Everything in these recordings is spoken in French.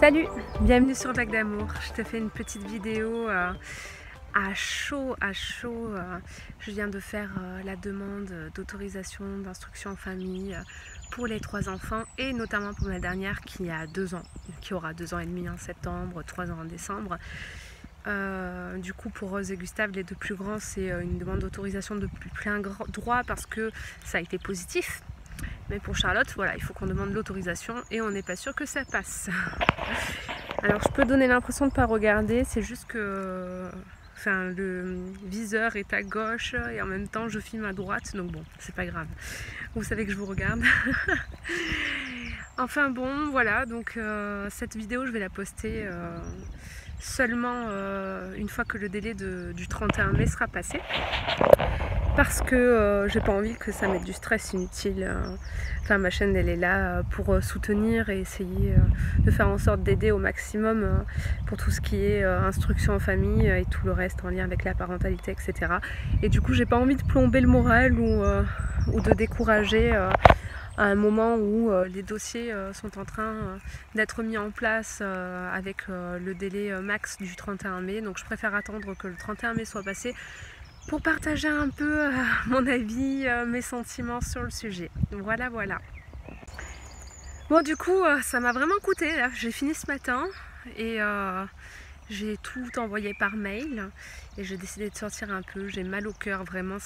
Salut, bienvenue sur Vague d'amour. Je te fais une petite vidéo à chaud. Je viens de faire la demande d'autorisation d'instruction en famille pour les 3 enfants et notamment pour ma dernière qui a 2 ans, qui aura 2 ans et demi en septembre, 3 ans en décembre. Du coup pour Rose et Gustave, les 2 plus grands, c'est une demande d'autorisation de plein droit parce que ça a été positif. Mais pour Charlotte, voilà, il faut qu'on demande l'autorisation et on n'est pas sûr que ça passe. Alors je peux donner l'impression de ne pas regarder, c'est juste que le viseur est à gauche et en même temps je filme à droite, donc bon, c'est pas grave. Vous savez que je vous regarde. Enfin bon, voilà, donc cette vidéo je vais la poster seulement une fois que le délai du 31 mai sera passé. Parce que j'ai pas envie que ça mette du stress inutile. Enfin, ma chaîne elle est là pour soutenir et essayer de faire en sorte d'aider au maximum pour tout ce qui est instruction en famille et tout le reste en lien avec la parentalité, etc. Et du coup j'ai pas envie de plomber le moral ou de décourager à un moment où les dossiers sont en train d'être mis en place avec le délai max du 31 mai. Donc je préfère attendre que le 31 mai soit passé pour partager un peu mon avis, mes sentiments sur le sujet. Voilà. Bon, du coup, ça m'a vraiment coûté. J'ai fini ce matin et j'ai tout envoyé par mail et j'ai décidé de sortir un peu. J'ai mal au cœur, vraiment.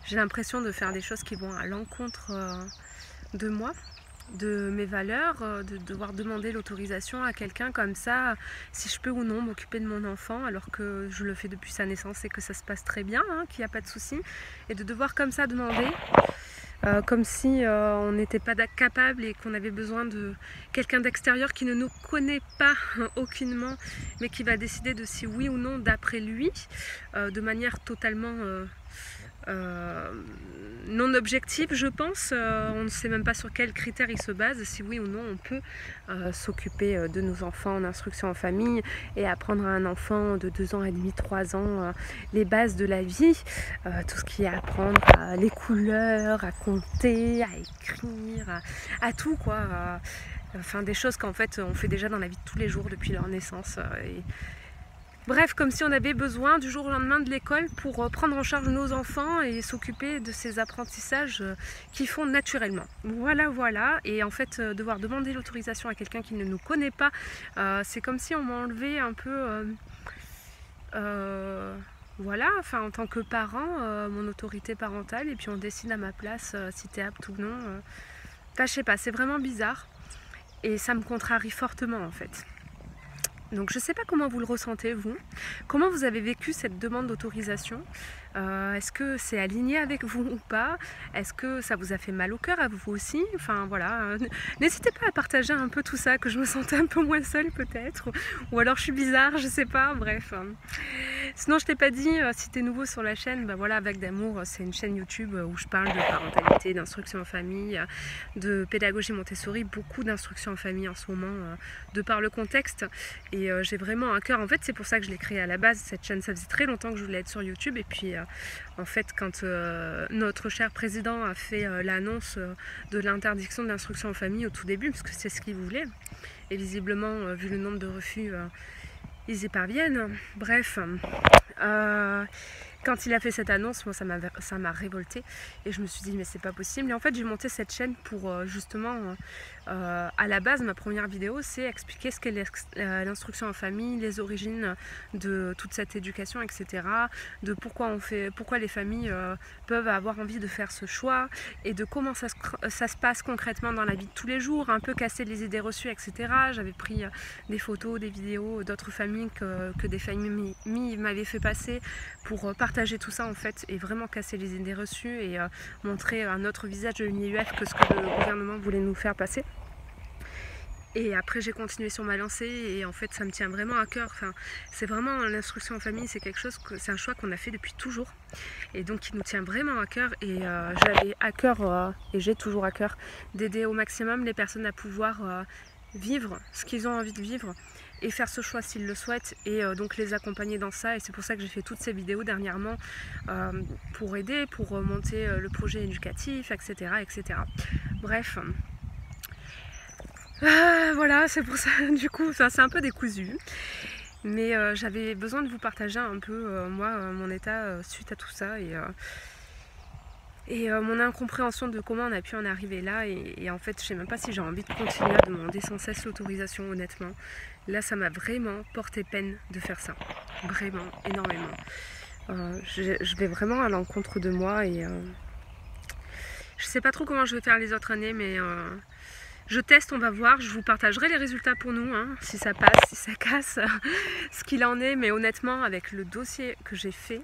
J'ai l'impression de faire des choses qui vont à l'encontre de moi, de mes valeurs, de devoir demander l'autorisation à quelqu'un comme ça, si je peux ou non m'occuper de mon enfant alors que je le fais depuis sa naissance et que ça se passe très bien, qu'il n'y a pas de souci, et de devoir comme ça demander, comme si on n'était pas capable et qu'on avait besoin de quelqu'un d'extérieur qui ne nous connaît pas aucunement, mais qui va décider de si oui ou non d'après lui, de manière totalement non objectif, je pense. On ne sait même pas sur quels critères il se base, si oui ou non on peut s'occuper de nos enfants en instruction en famille et apprendre à un enfant de 2 ans et demi, 3 ans les bases de la vie, tout ce qui est apprendre les couleurs, à compter, à écrire, à tout quoi. Enfin des choses qu'en fait on fait déjà dans la vie de tous les jours depuis leur naissance. Bref, comme si on avait besoin du jour au lendemain de l'école pour prendre en charge nos enfants et s'occuper de ces apprentissages qu'ils font naturellement. Voilà. Et en fait, devoir demander l'autorisation à quelqu'un qui ne nous connaît pas, c'est comme si on m'enlevait un peu, voilà, enfin en tant que parent, mon autorité parentale, et puis on décide à ma place si t'es apte ou non. Enfin, je sais pas, c'est vraiment bizarre et ça me contrarie fortement en fait. Donc je ne sais pas comment vous le ressentez vous, comment vous avez vécu cette demande d'autorisation, est-ce que c'est aligné avec vous ou pas, est-ce que ça vous a fait mal au cœur à vous aussi, enfin voilà, n'hésitez pas à partager un peu tout ça, que je me sentais un peu moins seule peut-être, ou alors je suis bizarre, je sais pas, bref. Sinon je t'ai pas dit, si tu es nouveau sur la chaîne, ben voilà, Vague d'amour, c'est une chaîne YouTube où je parle de parentalité, d'instruction en famille, de pédagogie Montessori, beaucoup d'instruction en famille en ce moment, de par le contexte. Et j'ai vraiment un cœur, en fait c'est pour ça que je l'ai créée à la base, cette chaîne. Ça faisait très longtemps que je voulais être sur YouTube, et puis en fait quand notre cher président a fait l'annonce de l'interdiction de l'instruction en famille au tout début, parce que c'est ce qu'il voulait, et visiblement vu le nombre de refus, ils y parviennent, bref, quand il a fait cette annonce, moi ça m'a révoltée et je me suis dit mais c'est pas possible. Et en fait j'ai monté cette chaîne pour justement, à la base ma première vidéo c'est expliquer ce qu'est l'instruction en famille, les origines de toute cette éducation, etc. De pourquoi les familles peuvent avoir envie de faire ce choix et de comment ça se passe concrètement dans la vie de tous les jours, un peu casser les idées reçues, etc. J'avais pris des photos, des vidéos d'autres familles que des familles m'avaient fait passer pour partager tout ça en fait et vraiment casser les idées reçues et montrer un autre visage de l'UNIUF que ce que le gouvernement voulait nous faire passer. Et après j'ai continué sur ma lancée et en fait ça me tient vraiment à cœur. Enfin, c'est vraiment l'instruction en famille, c'est quelque chose c'est un choix qu'on a fait depuis toujours et donc qui nous tient vraiment à cœur. Et j'avais à cœur et j'ai toujours à cœur d'aider au maximum les personnes à pouvoir vivre ce qu'ils ont envie de vivre et faire ce choix s'ils le souhaitent, et donc les accompagner dans ça. Et c'est pour ça que j'ai fait toutes ces vidéos dernièrement pour aider, pour monter le projet éducatif, etc. Bref, Voilà, c'est pour ça, du coup, c'est un peu décousu. Mais j'avais besoin de vous partager un peu, moi, mon état suite à tout ça et mon incompréhension de comment on a pu en arriver là. Et en fait, je sais même pas si j'ai envie de continuer à demander sans cesse l'autorisation, honnêtement. Là, ça m'a vraiment porté peine de faire ça. Vraiment, énormément. Je vais vraiment à l'encontre de moi et je sais pas trop comment je vais faire les autres années, mais je teste, on va voir. Je vous partagerai les résultats pour nous, hein, si ça passe, si ça casse, ce qu'il en est. Mais honnêtement, avec le dossier que j'ai fait,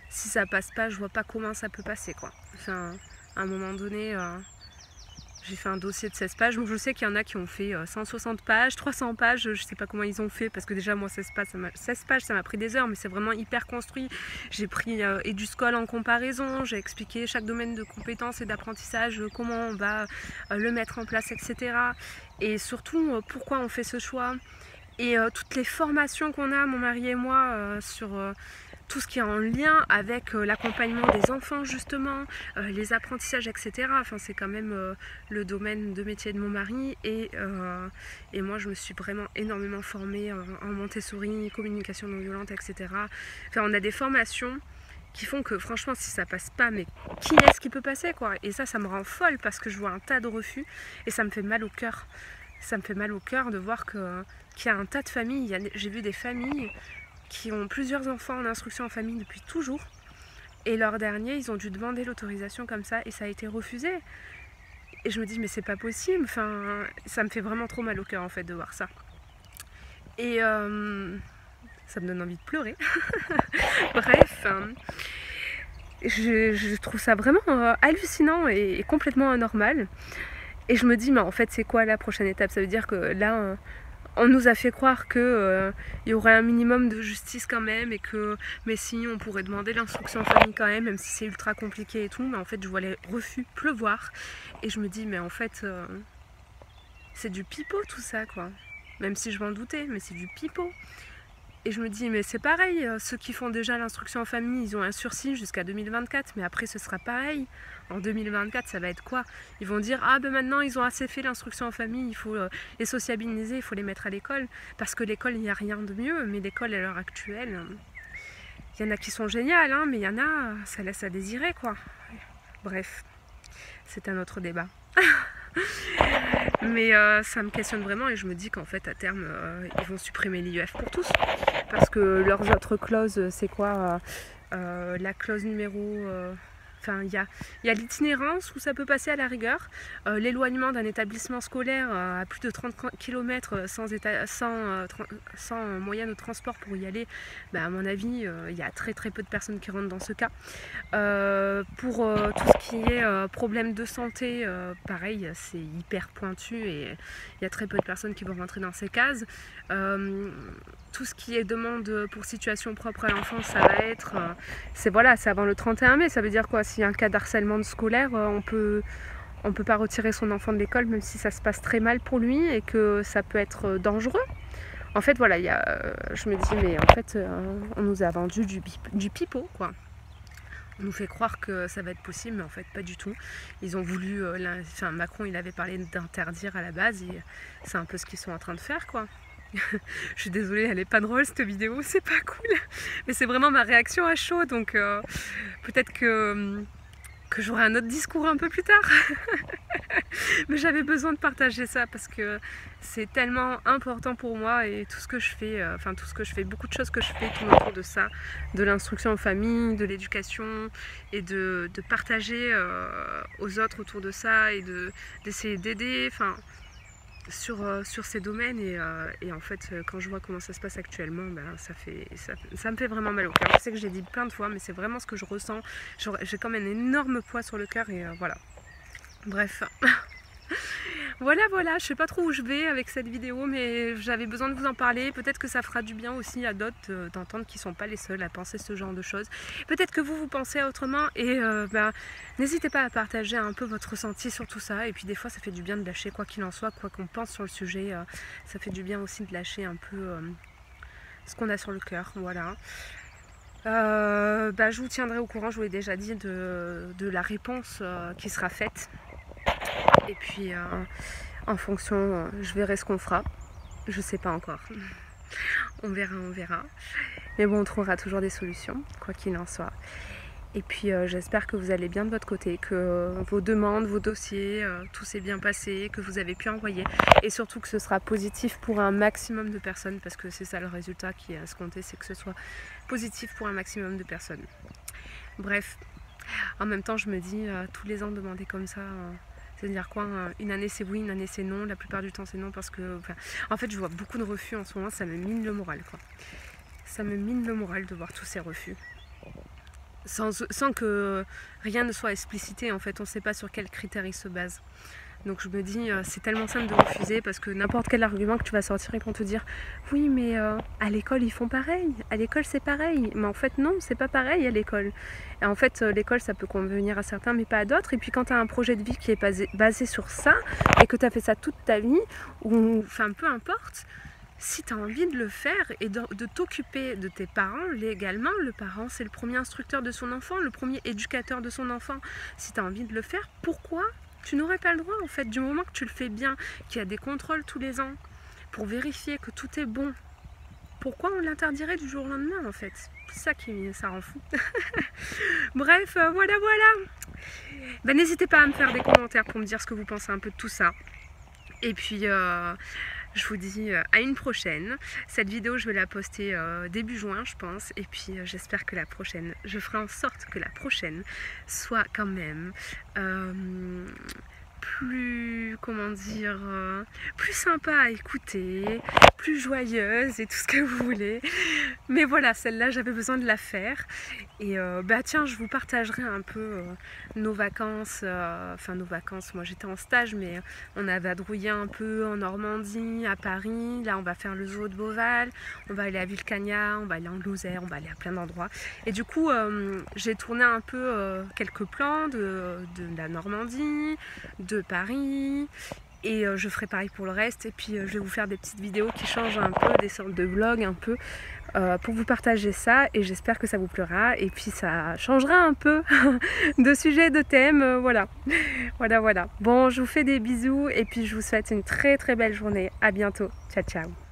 si ça passe pas, je vois pas comment ça peut passer, quoi. Enfin, à un moment donné, j'ai fait un dossier de 16 pages. Donc je sais qu'il y en a qui ont fait 160 pages, 300 pages. Je sais pas comment ils ont fait parce que déjà, moi, 16 pages, ça m'a pris des heures, mais c'est vraiment hyper construit. J'ai pris EduSchool en comparaison. J'ai expliqué chaque domaine de compétences et d'apprentissage, comment on va le mettre en place, etc. Et surtout, pourquoi on fait ce choix. Et toutes les formations qu'on a, mon mari et moi, sur tout ce qui est en lien avec l'accompagnement des enfants, justement, les apprentissages, etc. Enfin, c'est quand même le domaine de métier de mon mari. Et moi, je me suis vraiment énormément formée en Montessori, communication non violente, etc. Enfin, on a des formations qui font que, franchement, si ça passe pas, mais qui est-ce qui peut passer, quoi? Et ça me rend folle parce que je vois un tas de refus et ça me fait mal au cœur. Ça me fait mal au cœur de voir qu'il y a un tas de familles. J'ai vu des familles qui ont plusieurs enfants en instruction en famille depuis toujours. Et leur dernier, ils ont dû demander l'autorisation comme ça et ça a été refusé. Et je me dis, mais c'est pas possible. Enfin, ça me fait vraiment trop mal au cœur, en fait, de voir ça. Et ça me donne envie de pleurer. Bref, je trouve ça vraiment hallucinant et complètement anormal. Et je me dis, mais en fait, c'est quoi la prochaine étape? Ça veut dire que là, on nous a fait croire qu'il y aurait un minimum de justice quand même et que, mais si, on pourrait demander l'instruction en famille quand même si c'est ultra compliqué et tout. Mais en fait, je vois les refus pleuvoir et je me dis, mais en fait, c'est du pipeau tout ça, quoi. Même si je m'en doutais, mais c'est du pipeau. Et je me dis, mais c'est pareil, ceux qui font déjà l'instruction en famille, ils ont un sursis jusqu'à 2024, mais après ce sera pareil. En 2024, ça va être quoi? Ils vont dire, ah ben maintenant ils ont assez fait l'instruction en famille, il faut les sociabiliser, il faut les mettre à l'école. Parce que l'école, il n'y a rien de mieux, mais l'école à l'heure actuelle, il y en a qui sont géniales, hein, mais il y en a, ça laisse à désirer, quoi. Bref, c'est un autre débat. Mais ça me questionne vraiment et je me dis qu'en fait à terme ils vont supprimer l'IEF pour tous parce que leurs autres clauses c'est quoi la clause numéro enfin il y a l'itinérance où ça peut passer à la rigueur, l'éloignement d'un établissement scolaire à plus de 30 km sans moyen de transport pour y aller, bah, à mon avis il y a très peu de personnes qui rentrent dans ce cas. Pour tout ce qui est problème de santé, pareil, c'est hyper pointu et il y a très peu de personnes qui vont rentrer dans ces cases. Tout ce qui est demande pour situation propre à l'enfant, ça va être, c'est avant le 31 mai, ça veut dire quoi? S'il y a un cas d'harcèlement scolaire, on peut pas retirer son enfant de l'école même si ça se passe très mal pour lui et que ça peut être dangereux. En fait, voilà, je me dis, mais en fait, on nous a vendu du pipeau, quoi. On nous fait croire que ça va être possible, mais en fait pas du tout. Ils ont voulu, Macron il avait parlé d'interdire à la base, et c'est un peu ce qu'ils sont en train de faire, quoi. Je suis désolée, elle est pas drôle cette vidéo, c'est pas cool. Mais c'est vraiment ma réaction à chaud, donc peut-être que j'aurai un autre discours un peu plus tard. Mais j'avais besoin de partager ça parce que c'est tellement important pour moi et tout ce que je fais, beaucoup de choses que je fais tournent autour de ça, de l'instruction en famille, de l'éducation et de partager aux autres autour de ça et d'essayer d'aider sur ces domaines et en fait quand je vois comment ça se passe actuellement, ben, ça me fait vraiment mal au cœur. Je sais que j'ai dit plein de fois mais c'est vraiment ce que je ressens. J'ai comme un énorme poids sur le cœur et voilà. Bref. Voilà, je sais pas trop où je vais avec cette vidéo, mais j'avais besoin de vous en parler. Peut-être que ça fera du bien aussi à d'autres d'entendre qu'ils sont pas les seuls à penser ce genre de choses. Peut-être que vous pensez autrement et n'hésitez pas à partager un peu votre ressenti sur tout ça. Et puis des fois, ça fait du bien de lâcher, quoi qu'il en soit, quoi qu'on pense sur le sujet. Ça fait du bien aussi de lâcher un peu ce qu'on a sur le cœur. Voilà. Je vous tiendrai au courant, je vous l'ai déjà dit, de la réponse qui sera faite. Et puis En fonction, je verrai ce qu'on fera. Je sais pas encore. On verra, on verra. Mais bon, on trouvera toujours des solutions, quoi qu'il en soit. Et puis j'espère que vous allez bien de votre côté, que vos demandes, vos dossiers, tout s'est bien passé, que vous avez pu envoyer. Et surtout que ce sera positif pour un maximum de personnes, parce que c'est ça le résultat qui est à se compter, c'est que ce soit positif pour un maximum de personnes. Bref, en même temps je me dis, tous les ans demander comme ça... c'est-à-dire quoi, une année c'est oui, une année c'est non, la plupart du temps c'est non parce que... Enfin, en fait je vois beaucoup de refus en ce moment, ça me mine le moral quoi. Ça me mine le moral de voir tous ces refus. Sans que rien ne soit explicité en fait, on ne sait pas sur quels critères ils se basent. Donc je me dis, c'est tellement simple de refuser parce que n'importe quel argument que tu vas sortir, ils vont te dire oui mais à l'école ils font pareil, à l'école c'est pareil, mais en fait non, c'est pas pareil à l'école. Et en fait l'école ça peut convenir à certains mais pas à d'autres, et puis quand tu as un projet de vie qui est basé sur ça et que tu as fait ça toute ta vie, ou enfin peu importe, si tu as envie de le faire et de t'occuper de tes parents légalement, le parent c'est le premier instructeur de son enfant, le premier éducateur de son enfant, si tu as envie de le faire, pourquoi tu n'aurais pas le droit en fait, du moment que tu le fais bien, qu'il y a des contrôles tous les ans pour vérifier que tout est bon? Pourquoi on l'interdirait du jour au lendemain en fait? C'est ça qui ça rend fou. Bref, voilà. Ben, n'hésitez pas à me faire des commentaires pour me dire ce que vous pensez un peu de tout ça. Et puis je vous dis à une prochaine. Cette vidéo, je vais la poster début juin, je pense. Et puis j'espère que la prochaine, je ferai en sorte que la prochaine soit quand même plus, comment dire, plus sympa à écouter, plus joyeuse et tout ce que vous voulez. Mais voilà, celle-là, j'avais besoin de la faire. Et bah tiens, je vous partagerai un peu nos vacances, enfin nos vacances, moi j'étais en stage, mais on a vadrouillé un peu en Normandie, à Paris. Là, on va faire le zoo de Beauval, on va aller à Villecagnard, on va aller en Lozère, on va aller à plein d'endroits. Et du coup, j'ai tourné un peu quelques plans de la Normandie, de Paris, et je ferai pareil pour le reste. Et puis je vais vous faire des petites vidéos qui changent un peu, des sortes de vlogs un peu, pour vous partager ça, et j'espère que ça vous plaira, et puis ça changera un peu de sujet, de thème, voilà. Bon, je vous fais des bisous, et puis je vous souhaite une très très belle journée. À bientôt, ciao ciao.